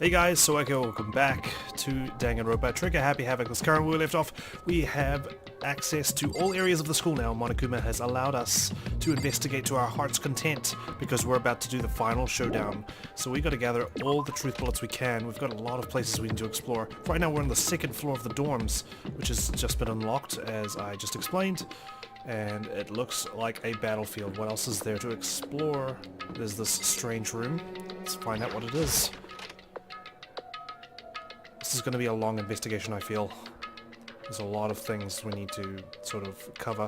Hey guys, so welcome back to Danganronpa. Trigger Happy Havoc. This current where we left off, we have access to all areas of the school now. Monokuma has allowed us to investigate to our heart's content because we're about to do the final showdown. So we got to gather all the truth bullets we can. We've got a lot of places we need to explore. Right now we're on the second floor of the dorms, which has just been unlocked as I just explained. And it looks like a battlefield. What else is there to explore? There's this strange room. Let's find out what it is. This is going to be a long investigation, I feel. There's a lot of things we need to sort of cover.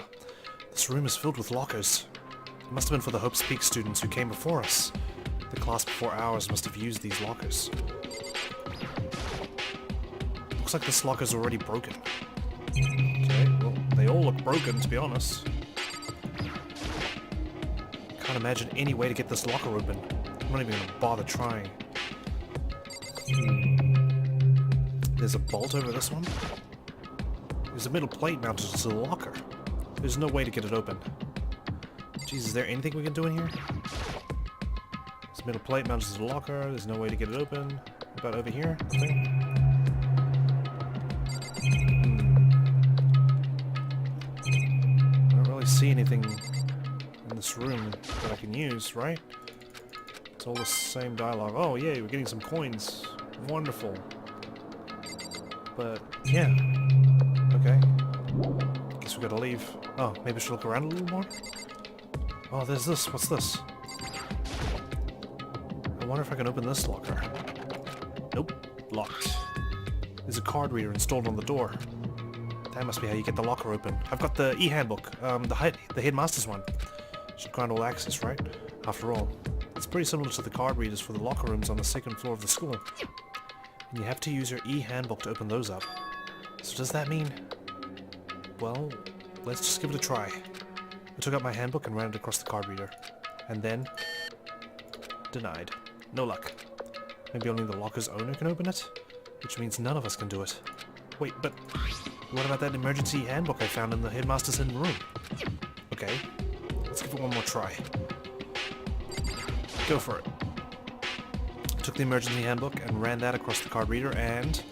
This room is filled with lockers. It must have been for the Hope's Peak students who came before us. The class before ours must have used these lockers. Looks like this locker's already broken. Okay, well, they all look broken, to be honest. Can't imagine any way to get this locker open. I'm not even going to bother trying. There's a bolt over this one. There's a metal plate mounted to the locker. There's no way to get it open. Jeez, is there anything we can do in here? There's a metal plate mounted to the locker. There's no way to get it open. What about over here? Nothing? I don't really see anything in this room that I can use, right? It's all the same dialogue. Oh, yay, we're getting some coins. Wonderful. But, yeah. Okay. Guess we gotta leave. Oh, maybe I should look around a little more? Oh, there's this. What's this? I wonder if I can open this locker. Nope. Locked. There's a card reader installed on the door. That must be how you get the locker open. I've got the e-handbook. The headmaster's one. Should grant all access, right? After all, it's pretty similar to the card readers for the locker rooms on the second floor of the school. And you have to use your e-handbook to open those up. So does that mean... Well, let's just give it a try. I took out my handbook and ran it across the card reader. And then... Denied. No luck. Maybe only the locker's owner can open it? Which means none of us can do it. Wait, but... What about that emergency handbook I found in the headmaster's hidden room? Okay. Let's give it one more try. Go for it. Took the emergency handbook and ran that across the card reader and...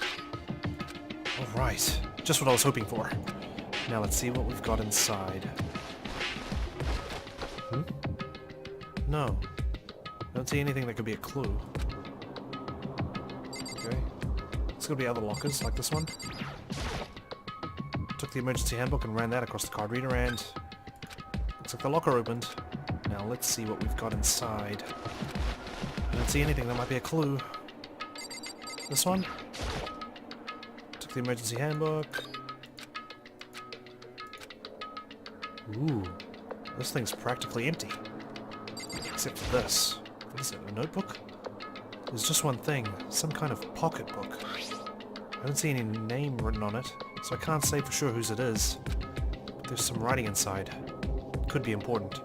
Alright, just what I was hoping for. Now let's see what we've got inside. No. I don't see anything that could be a clue. Okay. There's gonna be other lockers like this one. Took the emergency handbook and ran that across the card reader and... Looks like the locker opened. Now let's see what we've got inside. I don't see anything that might be a clue. This one? Took the emergency handbook. Ooh, this thing's practically empty. Except for this. What is it, a notebook? There's just one thing, some kind of pocketbook. I don't see any name written on it, so I can't say for sure whose it is. But there's some writing inside. Could be important.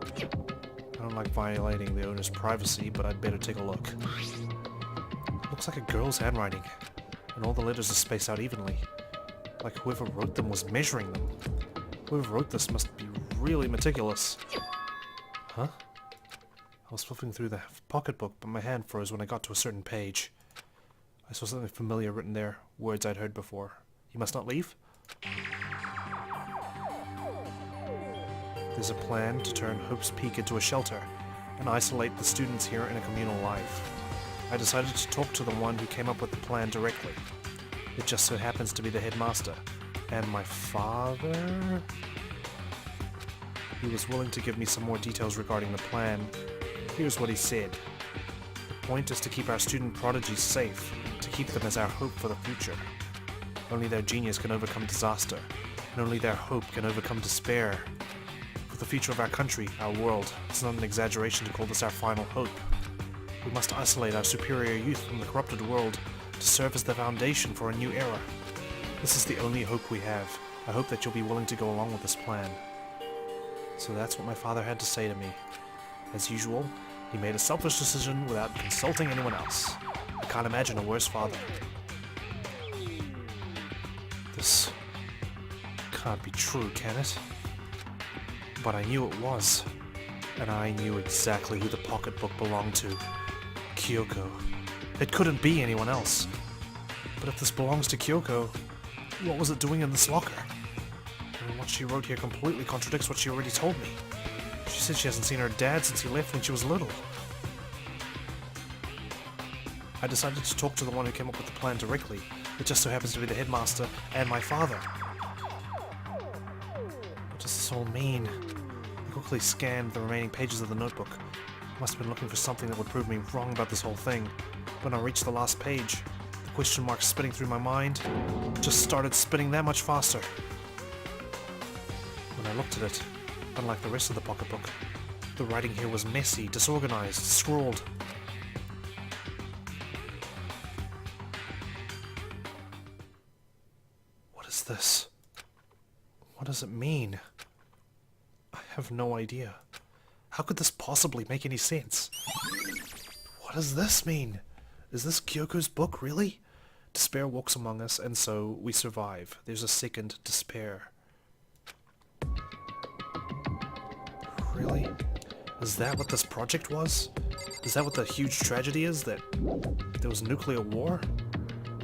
I don't like violating the owner's privacy, but I'd better take a look. Looks like a girl's handwriting, and all the letters are spaced out evenly. Like whoever wrote them was measuring them. Whoever wrote this must be really meticulous. Huh? I was flipping through the pocketbook, but my hand froze when I got to a certain page. I saw something familiar written there, words I'd heard before. You must not leave? There's a plan to turn Hope's Peak into a shelter and isolate the students here in a communal life. I decided to talk to the one who came up with the plan directly. It just so happens to be the headmaster. And my father? He was willing to give me some more details regarding the plan. Here's what he said. The point is to keep our student prodigies safe, to keep them as our hope for the future. Only their genius can overcome disaster, and only their hope can overcome despair. The future of our country, our world. It's not an exaggeration to call this our final hope. We must isolate our superior youth from the corrupted world to serve as the foundation for a new era. This is the only hope we have. I hope that you'll be willing to go along with this plan. So that's what my father had to say to me. As usual, he made a selfish decision without consulting anyone else. I can't imagine a worse father. This can't be true, can it? But I knew it was, and I knew exactly who the pocketbook belonged to. Kyoko. It couldn't be anyone else. But if this belongs to Kyoko, what was it doing in this locker? I mean, what she wrote here completely contradicts what she already told me. She said she hasn't seen her dad since he left when she was little. I decided to talk to the one who came up with the plan directly. It just so happens to be the headmaster and my father. What does this all mean? I quickly scanned the remaining pages of the notebook. I must have been looking for something that would prove me wrong about this whole thing. When I reached the last page, the question mark spinning through my mind just started spinning that much faster. When I looked at it, unlike the rest of the pocketbook, the writing here was messy, disorganized, scrawled. What is this? What does it mean? I have no idea. How could this possibly make any sense? What does this mean? Is this Kyoko's book, really? Despair walks among us, and so we survive. There's a second despair. Really? Is that what this project was? Is that what the huge tragedy is? That there was nuclear war?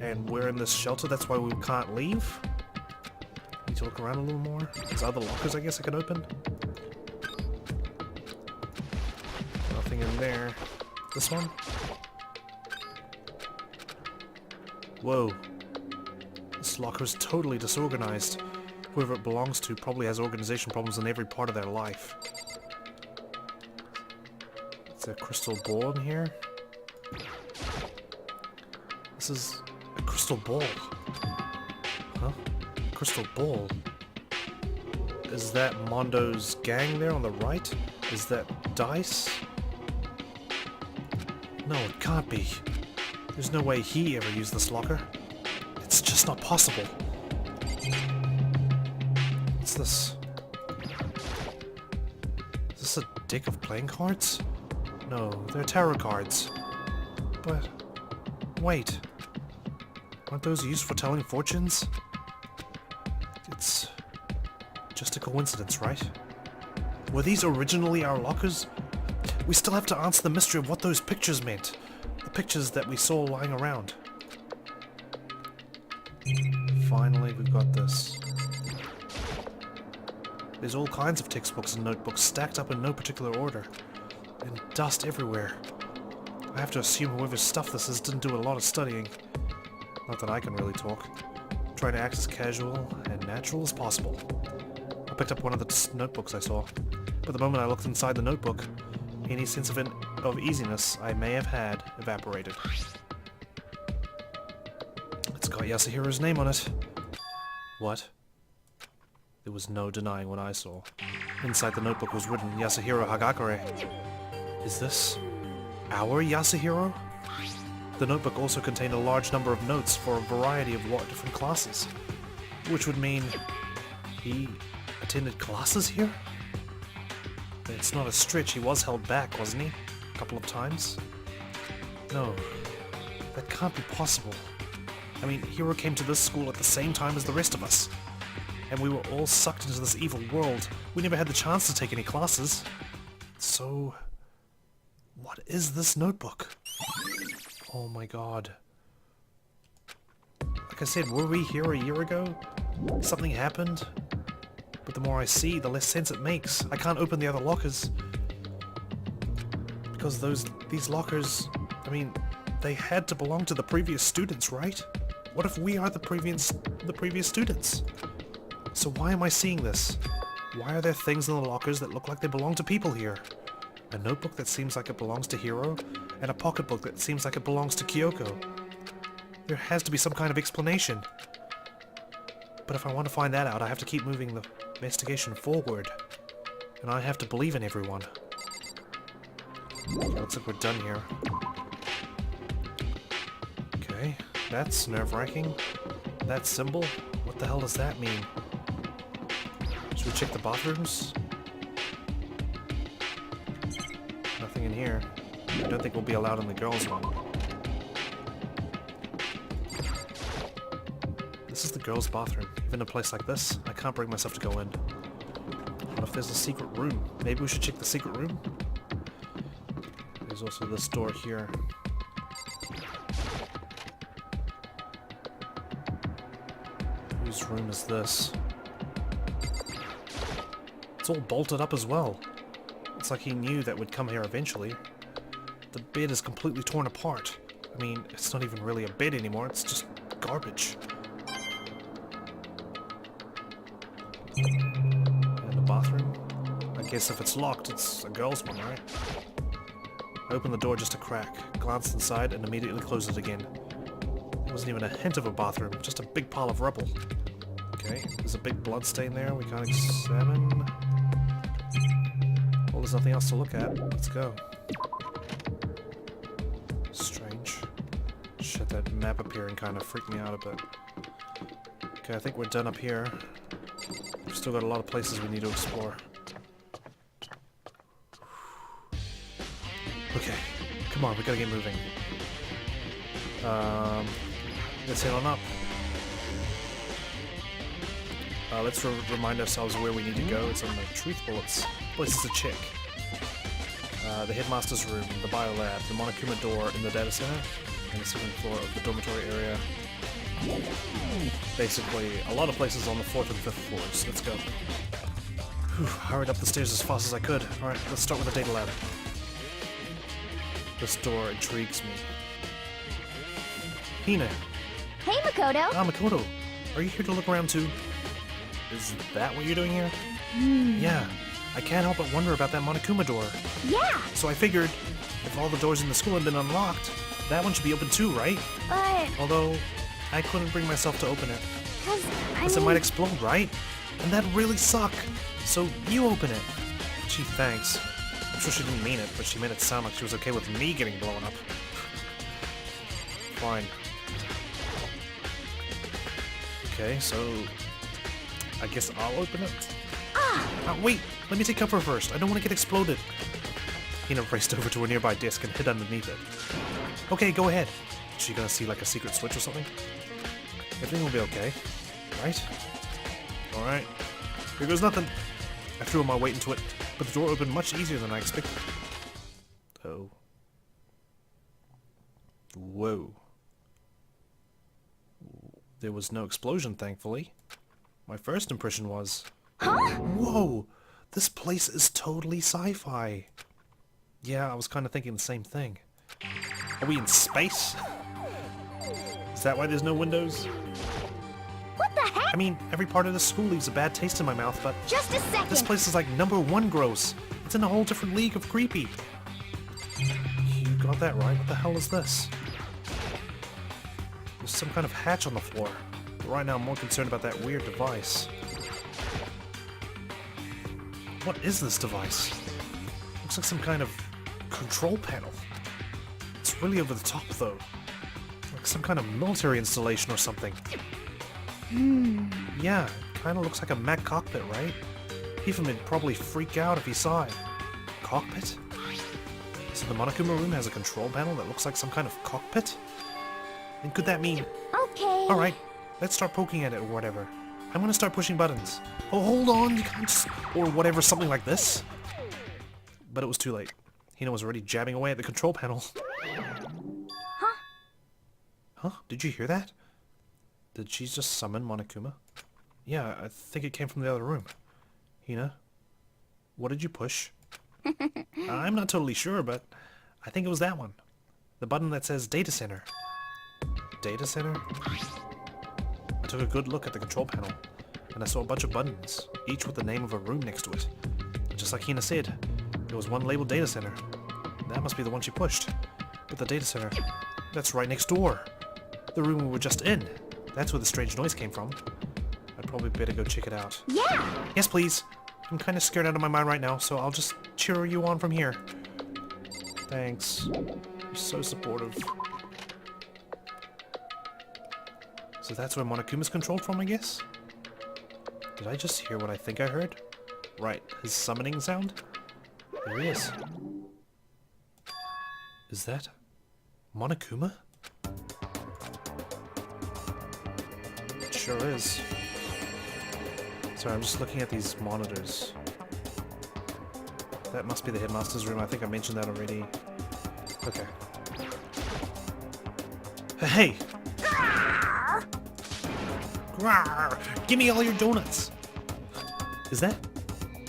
And we're in this shelter, that's why we can't leave? Need to look around a little more. There's other lockers I guess I can open. Nothing in there. This one? Whoa. This locker is totally disorganized. Whoever it belongs to probably has organization problems in every part of their life. Is there a crystal ball in here? This is a crystal ball. Huh? Crystal ball? Is that Mondo's gang there on the right? Is that dice? No, it can't be. There's no way he ever used this locker. It's just not possible. What's this? Is this a deck of playing cards? No, they're tarot cards. But... wait. Aren't those used for telling fortunes? It's... just a coincidence, right? Were these originally our lockers? We still have to answer the mystery of what those pictures meant. The pictures that we saw lying around. Finally, we've got this. There's all kinds of textbooks and notebooks stacked up in no particular order. And dust everywhere. I have to assume whoever stuffed this is didn't do a lot of studying. Not that I can really talk. I'm trying to act as casual and natural as possible. I picked up one of the notebooks I saw. But the moment I looked inside the notebook, any sense of easiness I may have had evaporated. It's got Yasuhiro's name on it. What? There was no denying what I saw. Inside the notebook was written Yasuhiro Hagakure. Is this our Yasuhiro? The notebook also contained a large number of notes for a variety of different classes. Which would mean he attended classes here? It's not a stretch, he was held back, wasn't he? A couple of times? No, that can't be possible. I mean, Hiro came to this school at the same time as the rest of us. And we were all sucked into this evil world. We never had the chance to take any classes. So, what is this notebook? Oh my god. Like I said, were we here a year ago? Something happened? But the more I see, the less sense it makes. I can't open the other lockers. Because these lockers, I mean, they had to belong to the previous students, right? What if we are the previous students? So why am I seeing this? Why are there things in the lockers that look like they belong to people here? A notebook that seems like it belongs to Hiro, and a pocketbook that seems like it belongs to Kyoko. There has to be some kind of explanation. But if I want to find that out, I have to keep moving the investigation forward. And I have to believe in everyone. Okay, looks like we're done here. Okay, that's nerve-wracking. That symbol? What the hell does that mean? Should we check the bathrooms? Nothing in here. I don't think we'll be allowed in the girls' one. This is the girls' bathroom. Even in a place like this, I can't bring myself to go in. What if there's a secret room? Maybe we should check the secret room? There's also this door here. Whose room is this? It's all bolted up as well. It's like he knew that we'd come here eventually. The bed is completely torn apart. I mean, it's not even really a bed anymore, it's just garbage. And the bathroom? I guess if it's locked, it's a girl's one, right? I opened the door just a crack, glanced inside, and immediately closed it again. There wasn't even a hint of a bathroom, just a big pile of rubble. Okay, there's a big blood stain there we can't examine. Well, there's nothing else to look at. Let's go. Strange. Shit, that map appearing kind of freaked me out a bit. Okay, I think we're done up here. We've still got a lot of places we need to explore. Okay, come on, we gotta get moving. Let's head on up. Let's remind ourselves where we need to go. It's on the truth bullets. Places to check. The headmaster's room, the biolab, the Monokuma door in the data center, and the second floor of the dormitory area. Basically, a lot of places on the 4th and 5th floors. Let's go. Whew, hurried up the stairs as fast as I could. Alright, let's start with the data lab. This door intrigues me. Hina. Hey, Makoto! Ah, Makoto. Are you here to look around too? Is that what you're doing here? Yeah. I can't help but wonder about that Monokuma door. Yeah! So I figured, if all the doors in the school had been unlocked, that one should be open too, right? But... Although, I couldn't bring myself to open it. Because it might explode, right? And that'd really suck. So you open it. Gee, thanks. I'm sure she didn't mean it, but she made it sound like she was okay with me getting blown up. Fine. Okay, so... I guess I'll open it? Wait! Let me take cover first. I don't want to get exploded. Hina raced over to a nearby desk and hid underneath it. Okay, go ahead. Is she gonna see like a secret switch or something? Everything will be okay. Right? Alright. Here goes nothing. I threw all my weight into it, but the door opened much easier than I expected. Oh. Whoa. There was no explosion, thankfully. My first impression was... Huh? Whoa! This place is totally sci-fi. Yeah, I was kind of thinking the same thing. Are we in space? Is that why there's no windows? What the heck? I mean, every part of the school leaves a bad taste in my mouth, but... Just a second! This place is like #1 gross. It's in a whole different league of creepy. You got that right. What the hell is this? There's some kind of hatch on the floor. But right now I'm more concerned about that weird device. What is this device? Looks like some kind of control panel. It's really over the top though. Like some kind of military installation or something. Yeah, kinda looks like a mech cockpit, right? Even would probably freak out if he saw it. Cockpit? So the Monokuma room has a control panel that looks like some kind of cockpit? And could that mean... Okay. Alright, let's start poking at it or whatever. I'm gonna start pushing buttons. Oh, hold on, you can't just... Or whatever, something like this. But it was too late. Hina was already jabbing away at the control panel. Huh? Huh? Did you hear that? Did she just summon Monokuma? Yeah, I think it came from the other room. Hina? What did you push? I'm not totally sure, but I think it was that one. The button that says Data Center. Data Center? I took a good look at the control panel, and I saw a bunch of buttons, each with the name of a room next to it. Just like Hina said, there was one labeled Data Center. That must be the one she pushed. But the Data Center, that's right next door. The room we were just in. That's where the strange noise came from. I'd probably better go check it out. Yeah! Yes, please. I'm kind of scared out of my mind right now, so I'll just cheer you on from here. Thanks. You're so supportive. So that's where Monokuma's controlled from, I guess? Did I just hear what I think I heard? Right, his summoning sound? There he is. Is that Monokuma? It sure is. Sorry, I'm just looking at these monitors. That must be the headmaster's room. I think I mentioned that already. Okay. Hey! Rawr! Give me all your donuts! Is that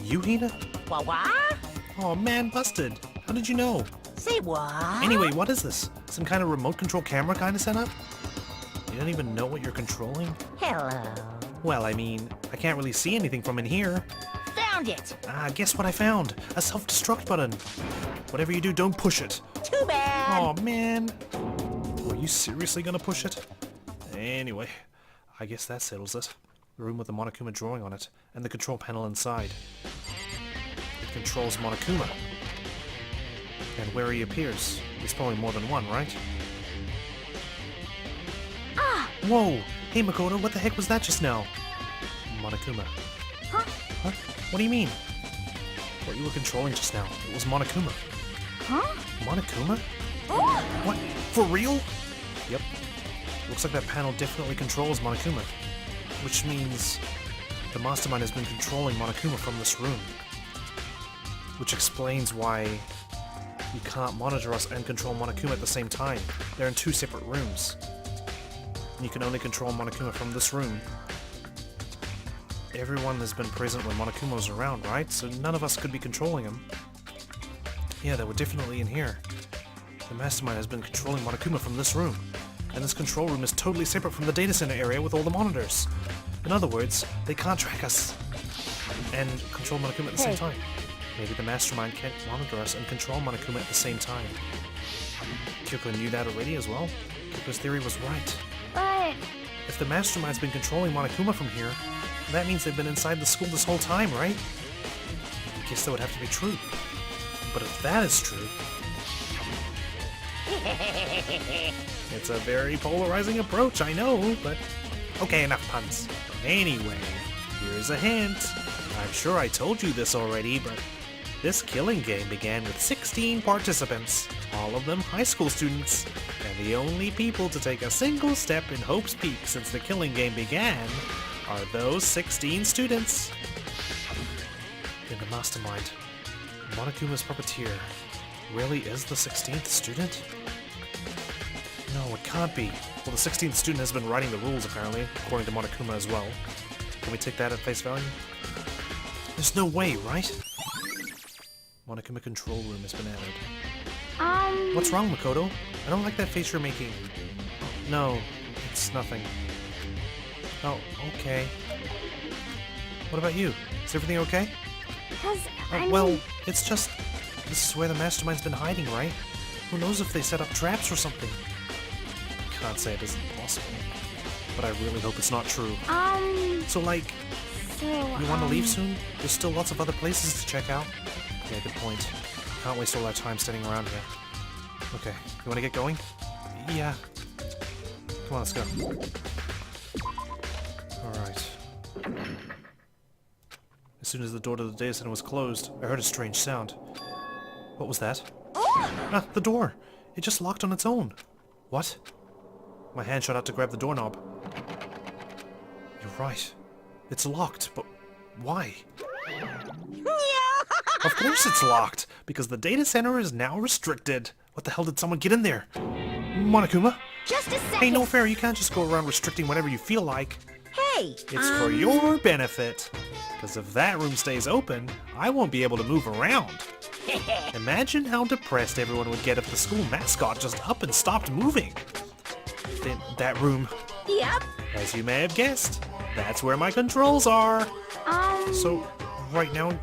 you, Hina? What? Oh man, busted. How did you know? Say what? Anyway, what is this? Some kind of remote control camera kind of setup? You don't even know what you're controlling? Hello. Well, I mean, I can't really see anything from in here. Found it. Ah, guess what I found? A self-destruct button. Whatever you do, don't push it. Too bad. Oh man. Are you seriously gonna push it? Anyway, I guess that settles it. The room with the Monokuma drawing on it, and the control panel inside. It controls Monokuma. And where he appears, there's probably more than one, right? Ah! Whoa! Hey Makoto, what the heck was that just now? Monokuma. Huh? Huh? What do you mean? What you were controlling just now, it was Monokuma. Huh? Monokuma? Oh! What? For real? Yep. Looks like that panel definitely controls Monokuma. Which means the mastermind has been controlling Monokuma from this room. Which explains why you can't monitor us and control Monokuma at the same time. They're in two separate rooms. You can only control Monokuma from this room. Everyone has been present when Monokuma was around, right? So none of us could be controlling him. Yeah, they were definitely in here. The mastermind has been controlling Monokuma from this room. And this control room is totally separate from the data center area with all the monitors. In other words, they can't track us and control Monokuma at the same time. Maybe the mastermind can't monitor us and control Monokuma at the same time. Kyoko knew that already as well. Kyoko's theory was right. But... If the mastermind's been controlling Monokuma from here, that means they've been inside the school this whole time, right? I guess that would have to be true. But if that is true... It's a very polarizing approach, I know, but... Okay, enough puns. Anyway, here's a hint. I'm sure I told you this already, but this killing game began with 16 participants, all of them high school students, and the only people to take a single step in Hope's Peak since the killing game began are those 16 students. In the mastermind, Monokuma's puppeteer really is the 16th student? No, it can't be. Well, the 16th student has been writing the rules, apparently, according to Monokuma as well. Can we take that at face value? There's no way, right? Monokuma control room has been added. What's wrong, Makoto? I don't like that face you're making. No, it's nothing. Oh, okay. What about you? Is everything okay? Cause, I mean... Well, it's just... This is where the mastermind's been hiding, right? Who knows if they set up traps or something? I can't say it isn't possible. But I really hope it's not true. So, like... So, You want to leave soon? There's still lots of other places to check out. Yeah, good point. Can't waste all our time standing around here. Okay, you want to get going? Yeah. Come on, let's go. Alright. As soon as the door to the data center was closed, I heard a strange sound. What was that? Ah, the door! It just locked on its own. What? My hand shot out to grab the doorknob. You're right. It's locked, but why? Of course it's locked, because the data center is now restricted. What the hell did someone get in there? Monokuma? Just a second! Hey, no fair, you can't just go around restricting whatever you feel like. Hey! It's for your benefit. Because if that room stays open, I won't be able to move around. Imagine how depressed everyone would get if the school mascot just up and stopped moving. Then that room, Yep. as you may have guessed, that's where my controls are. So, right now,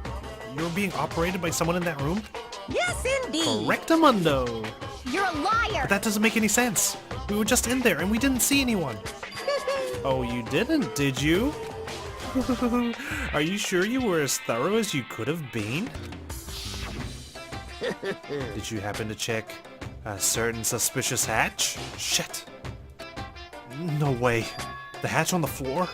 you're being operated by someone in that room? Yes, indeed. Correctamundo. You're a liar! But that doesn't make any sense. We were just in there and we didn't see anyone. Oh, you didn't, did you? Are you sure you were as thorough as you could have been? Did you happen to check a certain suspicious hatch? Shit. No way. The hatch on the floor?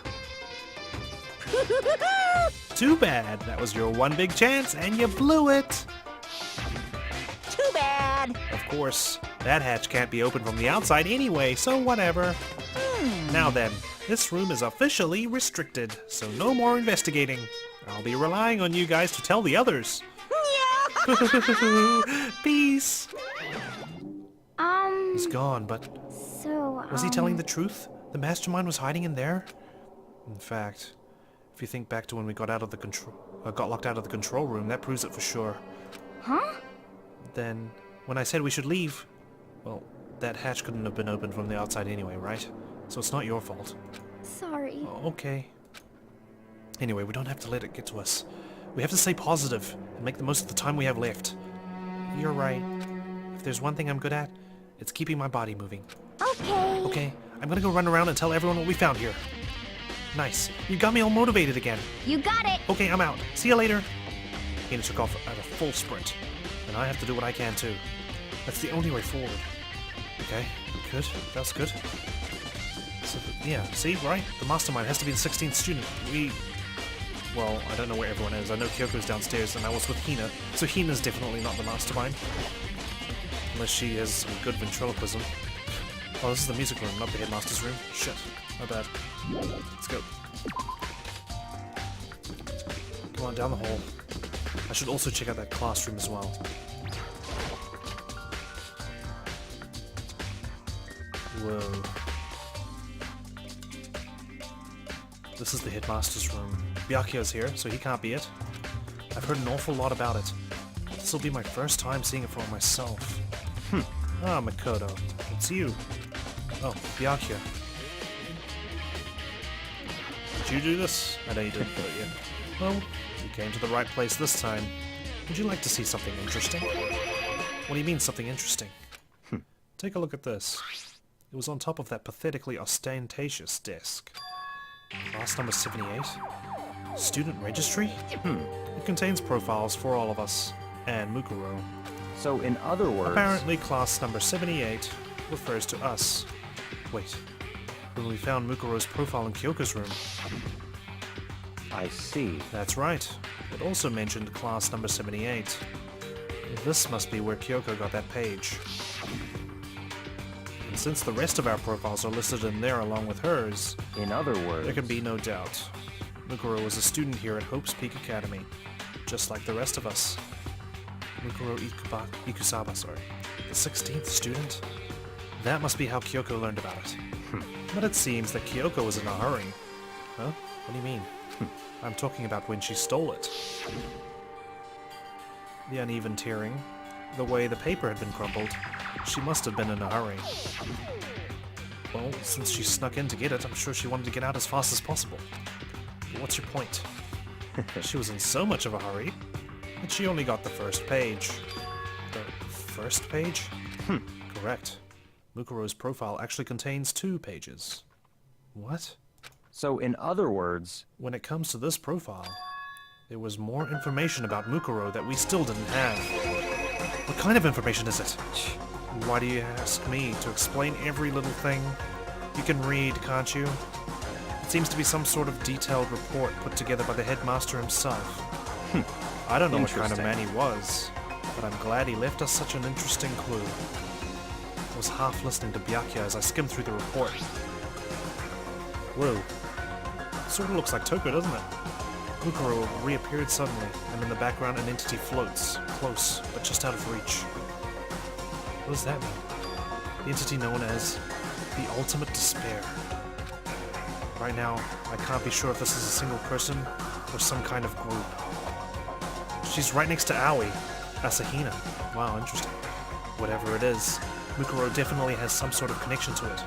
Too bad. That was your one big chance and you blew it. Too bad. Of course, that hatch can't be opened from the outside anyway, so whatever. Now then, this room is officially restricted, so no more investigating. I'll be relying on you guys to tell the others. Peace. Um... He's gone, but So, was he telling the truth? The mastermind was hiding in there? In fact, if you think back to when we got locked out of the control room, that proves it for sure. Huh? Then, when I said we should leave, well, that hatch couldn't have been opened from the outside anyway, right? So it's not your fault. Sorry. Okay. Anyway, we don't have to let it get to us. We have to stay positive and make the most of the time we have left. You're right. If there's one thing I'm good at, it's keeping my body moving. Okay. Okay, I'm gonna go run around and tell everyone what we found here. Nice. You got me all motivated again. You got it. Okay, I'm out. See you later. Hina took off at a full sprint, and I have to do what I can too. That's the only way forward. Okay, good. That's good. So, yeah, see, right? The mastermind has to be the 16th student. Well, I don't know where everyone is. I know Kyoko's downstairs, and I was with Hina, so Hina's definitely not the mastermind. Unless she has some good ventriloquism. Oh, this is the music room, not the headmaster's room. Shit, my bad. Let's go. Come on, down the hall. I should also check out that classroom as well. Whoa. This is the headmaster's room. Byakuya's here, so he can't be it. I've heard an awful lot about it. This will be my first time seeing it for myself. Ah, Makoto. It's you. Oh, Byakuya. Did you do this? I know you didn't, but yeah. Well, you came to the right place this time. Would you like to see something interesting? What do you mean, something interesting? Take a look at this. It was on top of that pathetically ostentatious desk. Class number 78? Student registry? It contains profiles for all of us, and Mukuro. So in other words... Apparently class number 78 refers to us. Wait, when we found Mukuro's profile in Kyoko's room. I see. That's right. It also mentioned class number 78. This must be where Kyoko got that page. And since the rest of our profiles are listed in there along with hers, In other words... there can be no doubt. Mukuro was a student here at Hope's Peak Academy, just like the rest of us. Mukuro Ikusaba, sorry. The 16th student? That must be how Kyoko learned about it. But it seems that Kyoko was in a hurry. Huh? What do you mean? I'm talking about when she stole it. The uneven tearing, the way the paper had been crumpled, she must have been in a hurry. Well, since she snuck in to get it, I'm sure she wanted to get out as fast as possible. But what's your point? She was in so much of a hurry that she only got the first page. The first page? Correct. Mukuro's profile actually contains 2 pages. What? So in other words... When it comes to this profile, there was more information about Mukuro that we still didn't have. What kind of information is it? Why do you ask me to explain every little thing? You can read, can't you? It seems to be some sort of detailed report put together by the headmaster himself. I don't know what kind of man he was, but I'm glad he left us such an interesting clue. I was half listening to Byakuya as I skimmed through the report. Whoa. Sort of looks like Toko, doesn't it? Mukuro reappeared suddenly, and in the background an entity floats, close, but just out of reach. What does that mean? The entity known as the Ultimate Despair. Right now, I can't be sure if this is a single person or some kind of group. She's right next to Aoi, Asahina. Wow, interesting. Whatever it is, Mukuro definitely has some sort of connection to it.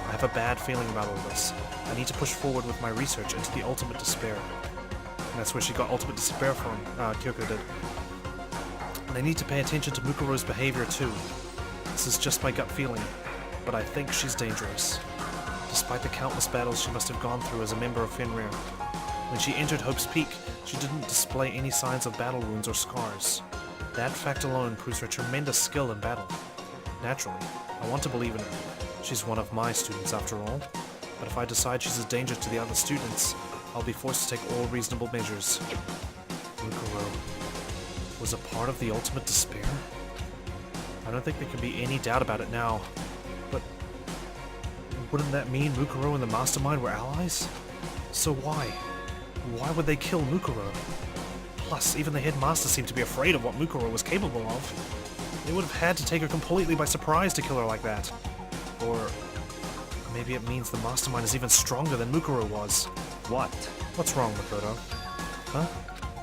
I have a bad feeling about all this. I need to push forward with my research into the Ultimate Despair. And that's where she got Ultimate Despair from, Kyoko did. And I need to pay attention to Mukuro's behavior too. This is just my gut feeling, but I think she's dangerous. Despite the countless battles she must have gone through as a member of Fenrir, when she entered Hope's Peak, she didn't display any signs of battle wounds or scars. That fact alone proves her tremendous skill in battle. Naturally, I want to believe in her. She's one of my students after all, but if I decide she's a danger to the other students, I'll be forced to take all reasonable measures. Mukuro was a part of the Ultimate Despair? I don't think there can be any doubt about it now, but wouldn't that mean Mukuro and the Mastermind were allies? So why? Why would they kill Mukuro? Plus, even the headmaster seemed to be afraid of what Mukuro was capable of. They would have had to take her completely by surprise to kill her like that. Or Maybe it means the mastermind is even stronger than Mukuro was. What? What's wrong, Makoto? Huh?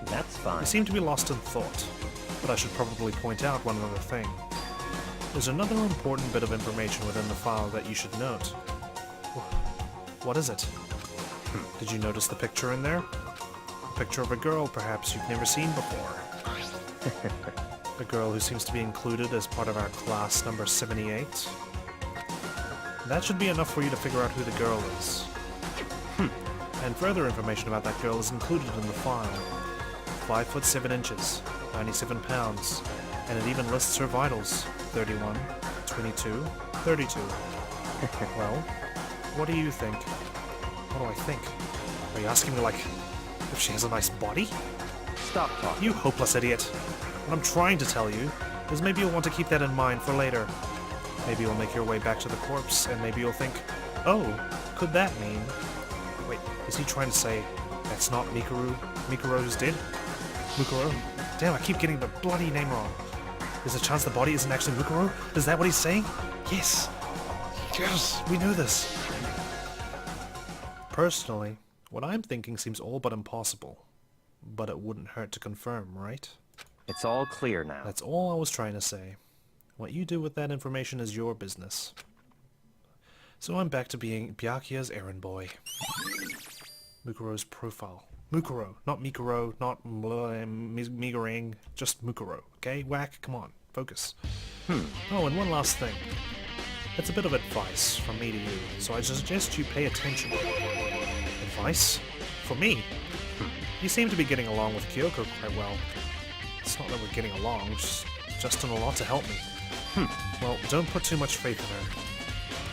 That's fine. You seem to be lost in thought, but I should probably point out one other thing. There's another important bit of information within the file that you should note. What is it? Did you notice the picture in there? A picture of a girl perhaps you've never seen before. A girl who seems to be included as part of our class number 78. That should be enough for you to figure out who the girl is. And further information about that girl is included in the file. 5 foot 7 inches, 97 pounds, and it even lists her vitals. 31, 22, 32. Well, what do you think? What do I think? Are you asking me, like, if she has a nice body? Stop talking. You hopeless idiot. What I'm trying to tell you is maybe you'll want to keep that in mind for later. Maybe you'll make your way back to the corpse, and maybe you'll think, oh, could that mean... Wait, is he trying to say that's not Mikuru? Mikuro who's dead? Mukuro? Damn, I keep getting the bloody name wrong. There's a chance the body isn't actually Mukuro? Is that what he's saying? Yes! Yes, we know this! Personally, what I'm thinking seems all but impossible. But it wouldn't hurt to confirm, right? It's all clear now. That's all I was trying to say. What you do with that information is your business. So I'm back to being Byakuya's errand boy. Mukuro's profile. Mukuro, not Mikuro, not Migurang, just Mukuro, okay? Whack, come on, focus. Oh, and one last thing. It's a bit of advice from me to you, so I suggest you pay attention. Advice? For me? You seem to be getting along with Kyoko quite well. It's not that we're getting along, just done a lot to help me. Well, don't put too much faith in her.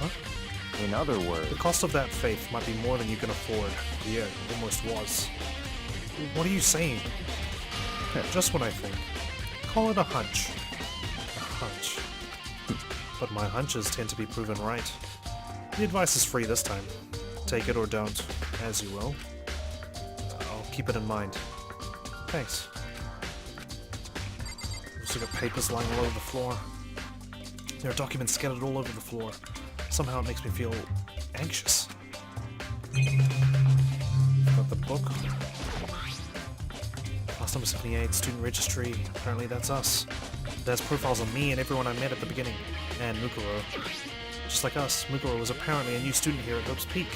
Huh? In other words, The cost of that faith might be more than you can afford. Yeah, it almost was. What are you saying? Just what I think. Call it a hunch. A hunch. But my hunches tend to be proven right. The advice is free this time. Take it or don't, as you will. I'll keep it in mind. Thanks. Also got papers lying all over the floor. There are documents scattered all over the floor. Somehow it makes me feel anxious. Got the book. Class number 78, student registry. Apparently that's us. It has profiles on me and everyone I met at the beginning. And Mukuro. Just like us, Mukuro was apparently a new student here at Hope's Peak.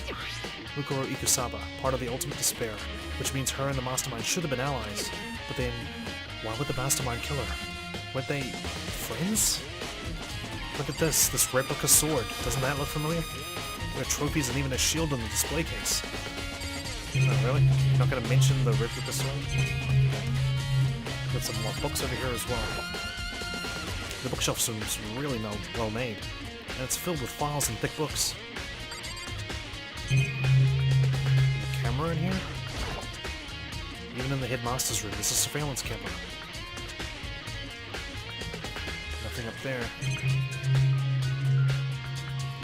Mukuro Ikusaba, part of the Ultimate Despair, which means her and the Mastermind should have been allies. But then, why would the Mastermind kill her? Weren't they friends? Look at this replica sword. Doesn't that look familiar? There are trophies and even a shield in the display case. Oh, really? You're not going to mention the replica sword? Got some more books over here as well. The bookshelf seems really well made, and it's filled with files and thick books. The camera in here? Even in the headmaster's room, there's a surveillance camera. Nothing up there.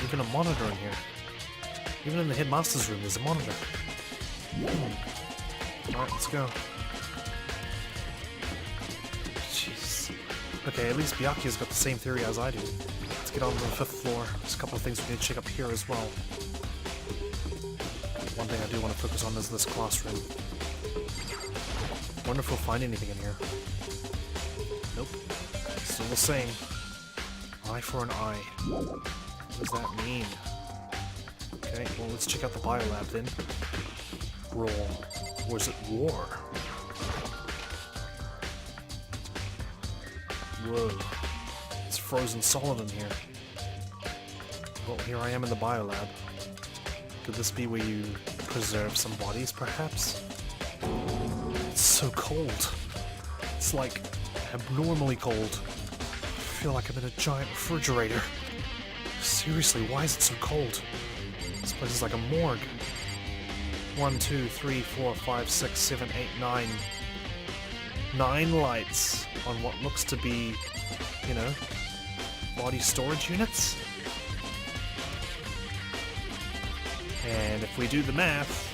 Even a monitor in here. Even in the headmaster's room, there's a monitor. Alright, let's go. Jeez. Okay, at least Byakuya's got the same theory as I do. Let's get on to the 5th floor. There's a couple of things we need to check up here as well. One thing I do want to focus on is this classroom. Wonder if we'll find anything in here. Nope. Still the same. Eye for an eye. What does that mean? Okay, well let's check out the biolab then. Roll. Or is it war? Whoa. It's frozen solid in here. Well, here I am in the biolab. Could this be where you preserve some bodies, perhaps? It's so cold. It's like abnormally cold. I feel like I'm in a giant refrigerator. Seriously, why is it so cold? This place is like a morgue. 1, 2, 3, 4, 5, 6, 7, 8, 9. 9 lights on what looks to be, you know, body storage units. And if we do the math,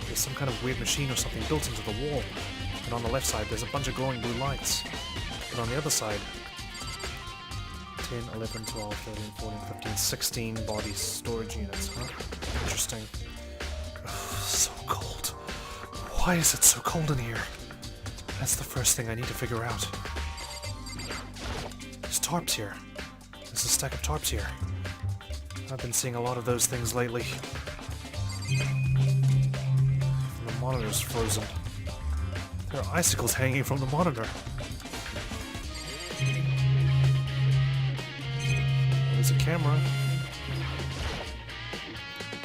there's some kind of weird machine or something built into the wall. And on the left side, there's a bunch of glowing blue lights. And on the other side, 10, 11, 12, 13, 14, 15, 16 body storage units, huh? Interesting. So cold. Why is it so cold in here? That's the first thing I need to figure out. There's tarps here. There's a stack of tarps here. I've been seeing a lot of those things lately. The monitor's frozen. There are icicles hanging from the monitor. There's a camera.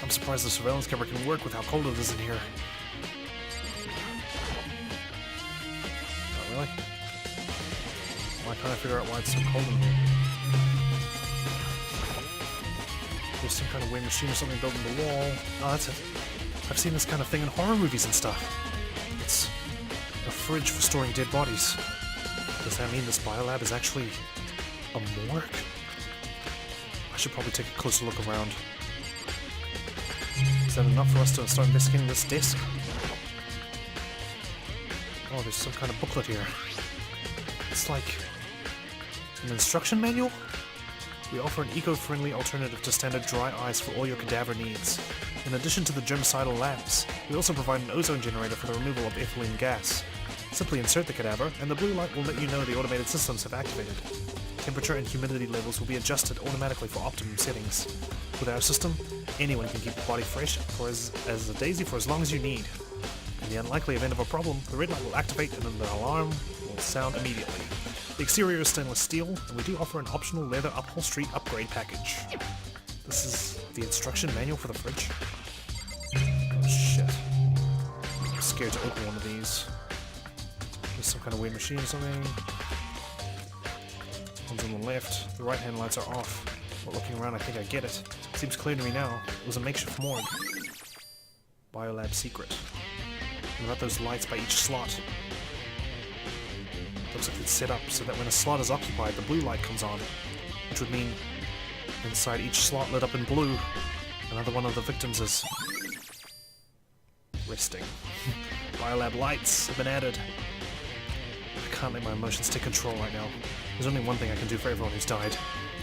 I'm surprised the surveillance camera can work with how cold it is in here. Not really. Why can't I figure out why it's so cold in here? There's some kind of weird machine or something built in the wall. Oh, that's it. I've seen this kind of thing in horror movies and stuff. It's a fridge for storing dead bodies. Does that mean this biolab is actually a morgue? I should probably take a closer look around. Is that enough for us to start investigating this desk? Oh, there's some kind of booklet here. It's like an instruction manual? We offer an eco-friendly alternative to standard dry ice for all your cadaver needs. In addition to the germicidal lamps, we also provide an ozone generator for the removal of ethylene gas. Simply insert the cadaver, and the blue light will let you know the automated systems have activated. Temperature and humidity levels will be adjusted automatically for optimum settings. With our system, anyone can keep the body fresh as a daisy for as long as you need. In the unlikely event of a problem, the red light will activate and the alarm will sound immediately. The exterior is stainless steel, and we do offer an optional leather upholstery upgrade package. This is the instruction manual for the fridge. Oh shit. I'm scared to open one of these. There's some kind of weird machine or something. One's on the left. The right hand lights are off. But looking around, I think I get it. Seems clear to me now. It was a makeshift morgue. Biolab secret. What about those lights by each slot? Looks like it's set up so that when a slot is occupied, the blue light comes on, which would mean inside each slot lit up in blue, another one of the victims is resting. Biolab lights have been added. I can't let my emotions take control right now. There's only one thing I can do for everyone who's died,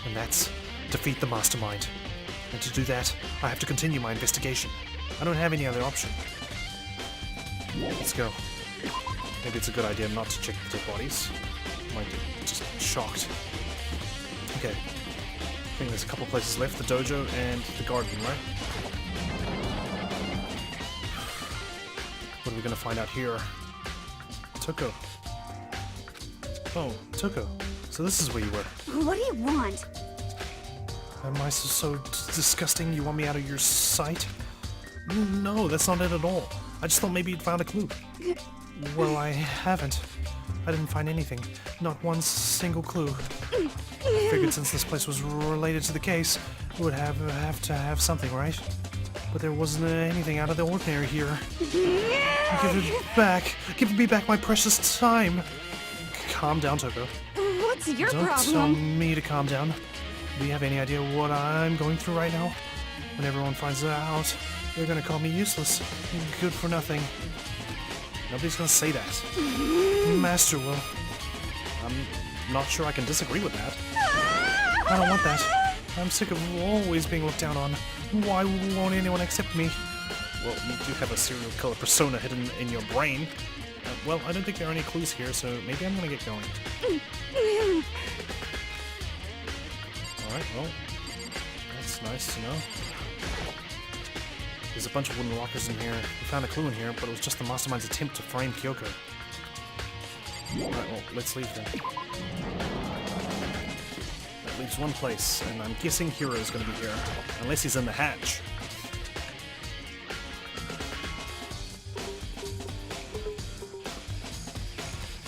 and that's defeat the mastermind. And to do that, I have to continue my investigation. I don't have any other option. Let's go. Maybe it's a good idea not to check the dead bodies. Might get just shocked. Okay. I think there's a couple places left. The dojo and the garden, right? What are we gonna find out here? Toko. Oh, Toko. So this is where you were. What do you want? Am I so disgusting you want me out of your sight? No, that's not it at all. I just thought maybe you'd found a clue. Well, I haven't. I didn't find anything. Not one single clue. I figured since this place was related to the case, it would have to have something, right? But there wasn't anything out of the ordinary here. Give it back. Give me back my precious time. Calm down, Toko. What's your Don't problem? tell me to calm down. Do you have any idea what I'm going through right now? When everyone finds out, they're gonna call me useless. Good for nothing. Nobody's gonna say that. Master will. I'm not sure I can disagree with that. I don't want that. I'm sick of always being looked down on. Why won't anyone accept me? Well, you do have a serial killer persona hidden in your brain. Well, I don't think there are any clues here, so maybe I'm gonna get going. Alright, well, that's nice to know. There's a bunch of wooden lockers in here. We found a clue in here, but it was just the mastermind's attempt to frame Kyoko. Alright, well, let's leave then. That leaves one place, and I'm guessing Hiro's gonna be here. Unless he's in the hatch.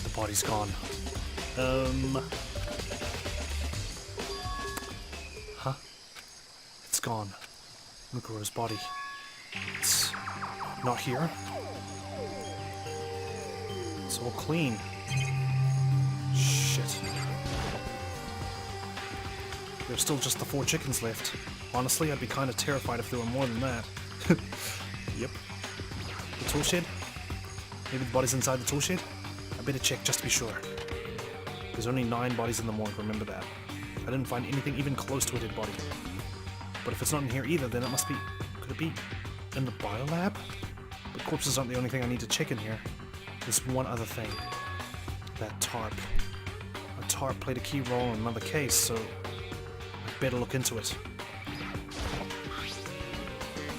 The body's gone. Huh? It's gone. Mukuro's body. It's not here. It's all clean. Shit. There's still just the 4 chickens left. Honestly, I'd be kind of terrified if there were more than that. Yep. The tool shed? Maybe the body's inside the tool shed? I better check just to be sure. There's only 9 bodies in the morgue, remember that. I didn't find anything even close to a dead body. But if it's not in here either, then it must be... Could it be in the biolab? But corpses aren't the only thing I need to check in here. There's one other thing. That tarp. A tarp played a key role in another case, so I better look into it.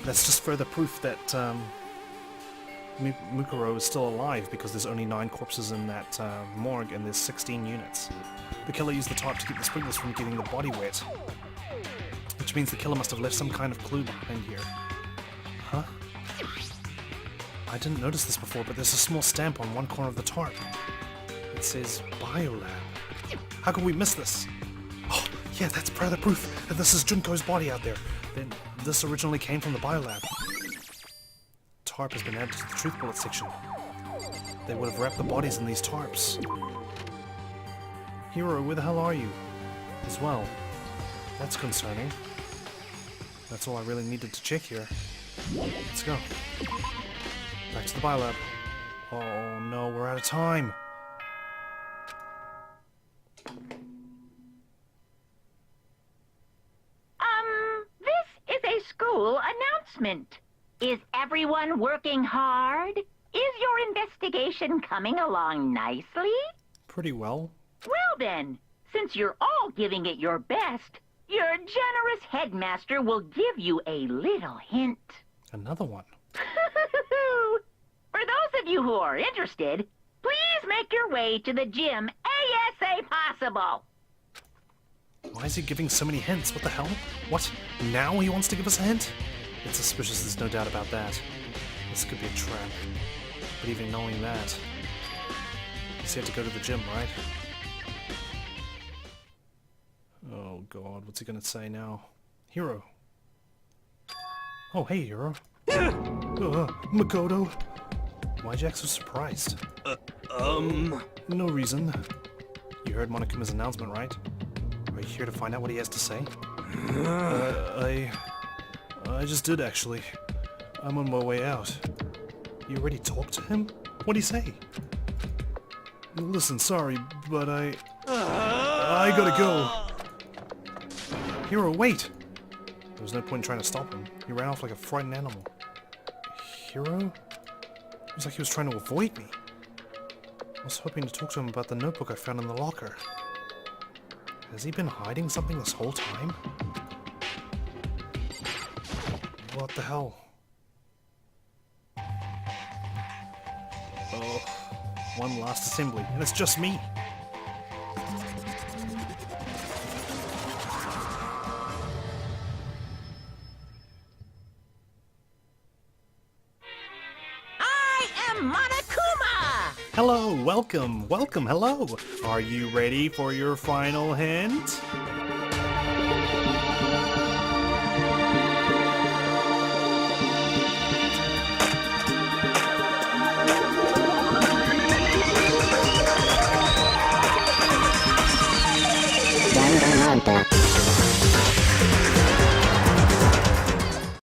That's just further proof that Mukuro is still alive, because there's only 9 corpses in that morgue and there's 16 units. The killer used the tarp to keep the sprinklers from getting the body wet. Which means the killer must have left some kind of clue behind here. Huh? I didn't notice this before, but there's a small stamp on one corner of the tarp. It says Biolab. How could we miss this? Oh, yeah, that's further proof that this is Junko's body out there. Then this originally came from the Biolab. Tarp has been added to the truth bullet section. They would have wrapped the bodies in these tarps. Hero, where the hell are you? As well. That's concerning. That's all I really needed to check here. Let's go. Back to the biolab. Oh no, we're out of time. This is a school announcement. Is everyone working hard? Is your investigation coming along nicely? Pretty well. Well then, since you're all giving it your best, your generous headmaster will give you a little hint. Another one. For those of you who are interested, please make your way to the gym ASA possible. Why is he giving so many hints? What the hell? What? Now he wants to give us a hint? It's suspicious, there's no doubt about that. This could be a trap. But even knowing that, he had to go to the gym, right? Oh god, what's he gonna say now? Hero. Oh, hey, Hero. Makoto. Why'd you act so surprised? No reason. You heard Monokuma's announcement, right? Are you here to find out what he has to say? I just did, actually. I'm on my way out. You already talked to him? What'd he say? Listen, sorry, but I gotta go. Hero, wait! There was no point in trying to stop him. He ran off like a frightened animal. Hero? It was like he was trying to avoid me. I was hoping to talk to him about the notebook I found in the locker. Has he been hiding something this whole time? What the hell? Oh, one last assembly, and it's just me. I am Monokuma! Hello, welcome, welcome, hello. Are you ready for your final hint?